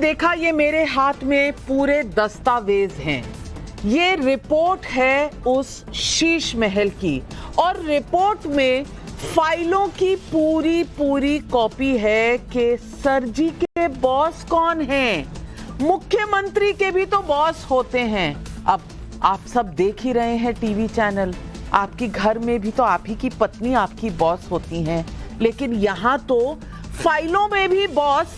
देखा, ये मेरे हाथ में पूरे दस्तावेज हैं। ये रिपोर्ट है उस शीश महल की और रिपोर्ट में फाइलों की पूरी कॉपी है कि सर जी के बॉस कौन हैं। मुख्यमंत्री के भी तो बॉस होते हैं। अब आप सब देख ही रहे हैं टीवी चैनल, आपके घर में भी तो आप ही की पत्नी आपकी बॉस होती हैं, लेकिन यहाँ तो फाइलों में भी बॉस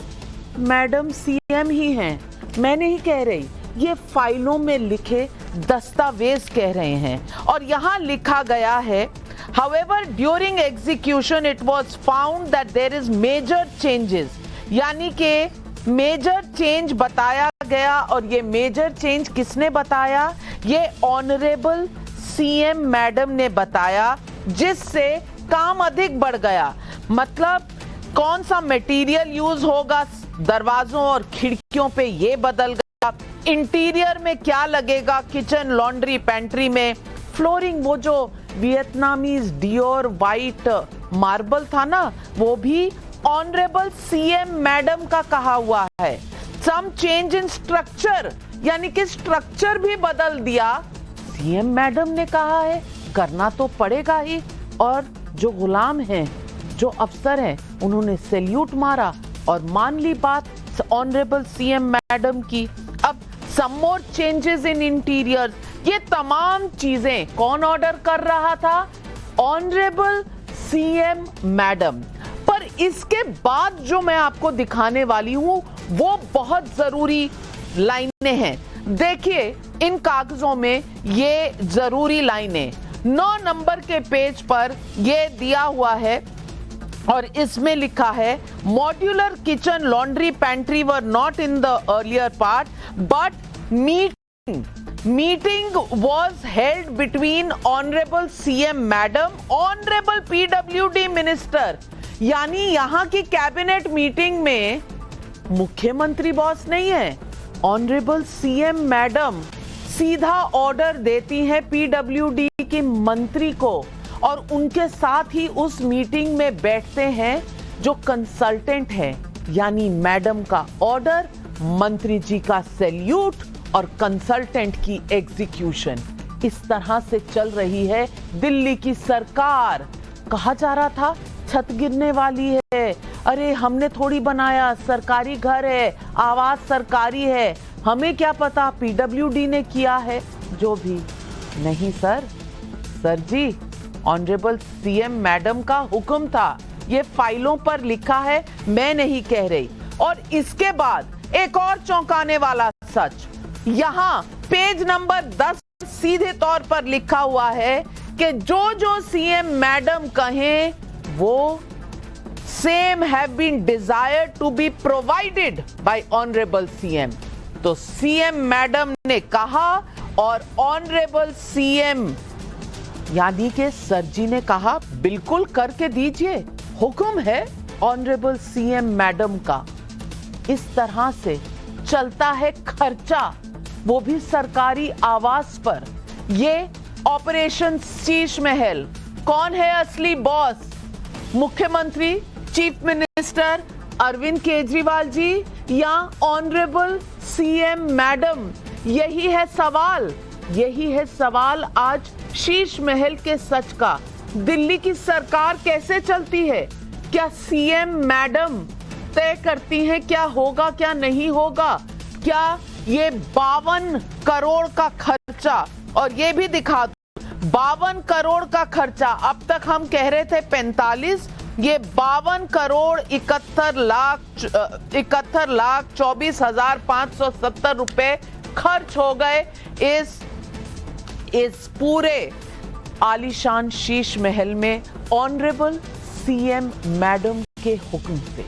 मैडम सीएम ही हैं। मैं नहीं कह रही, ये फाइलों में लिखे दस्तावेज कह रहे हैं। और यहाँ लिखा गया है, however during execution it was found that there is major changes, यानी कि मेजर चेंज बताया गया। और ये मेजर चेंज किसने बताया? ये ऑनरेबल सीएम मैडम ने बताया, जिससे काम अधिक बढ़ गया। मतलब कौन सा मटेरियल यूज होगा दरवाजों और खिड़कियों पे, ये बदल गया। इंटीरियर में क्या लगेगा, किचन, लॉन्ड्री, पेंट्री में, फ्लोरिंग, वो जो वियतनामीज डियोर वाइट मार्बल था ना, वो भी ऑनरेबल सीएम मैडम का कहा हुआ है। सम चेंज इन स्ट्रक्चर, यानी कि स्ट्रक्चर भी बदल दिया, सीएम मैडम ने कहा है, करना तो पड़ेगा ही। और जो गुलाम हैं, जो अफसर हैं, उन्होंने सैल्यूट मारा और मान ली बात ऑनरेबल सीएम मैडम की। अब सम मोर चेंजेस इन इंटीरियर, ये तमाम चीजें कौन ऑर्डर कर रहा था? Honourable CM madam. पर इसके बाद जो मैं आपको दिखाने वाली हूं वो बहुत जरूरी लाइनें हैं। देखिए इन कागजों में ये जरूरी लाइनें 9 नंबर के पेज पर ये दिया हुआ है और इसमें लिखा है, modular kitchen, laundry, pantry were not in the earlier part but meeting was held between honorable CM madam, honorable PWD minister. यानी यहाँ की कैबिनेट मीटिंग में मुख्यमंत्री बॉस नहीं है, ऑनरेबल सीएम मैडम सीधा ऑर्डर देती है पीडब्ल्यूडी की मंत्री को और उनके साथ ही उस मीटिंग में बैठते हैं जो कंसल्टेंट है, यानी मैडम का ऑर्डर, मंत्री जी का सैल्यूट और कंसल्टेंट की एग्जीक्यूशन। इस तरह से चल रही है दिल्ली की सरकार। कहा जा रहा था छत गिरने वाली है, अरे हमने थोड़ी बनाया, सरकारी घर है, आवाज सरकारी है, हमें क्या पता पीडब्ल्यूडी ने किया है। जो भी नहीं सर जी, ऑनरेबल सीएम मैडम का हुक्म था, ये फाइलों पर लिखा है, मैं नहीं कह रही। और इसके बाद एक और चौंकाने वाला सच, यहाँ पेज नंबर 10 सीधे तौर पर लिखा हुआ है कि जो सीएम मैडम कहें वो same have been desired to be provided by honourable CM. तो सीएम मैडम ने कहा और ऑनरेबल सीएम यानी कि सर जी ने कहा बिल्कुल करके दीजिए, हुक्म है ऑनरेबल सीएम मैडम का। इस तरह से चलता है खर्चा, वो भी सरकारी आवास पर। ये ऑपरेशन शीश महल, कौन है असली बॉस? मुख्यमंत्री, चीफ मिनिस्टर अरविंद केजरीवाल जी या ऑनरेबल सीएम मैडम? यही है सवाल आज शीश महल के सच का। दिल्ली की सरकार कैसे चलती है? क्या सीएम मैडम तय करती हैं क्या होगा क्या नहीं होगा? क्या ये 52 करोड़ का खर्चा, और ये भी दिखा दो 52 करोड़ का खर्चा, अब तक हम कह रहे थे 45, ये 52 करोड़ 71 लाख 24,570 रुपए खर्च हो गए इस पूरे आलीशान शीश महल में ऑनरेबल सीएम मैडम के हुक्म से।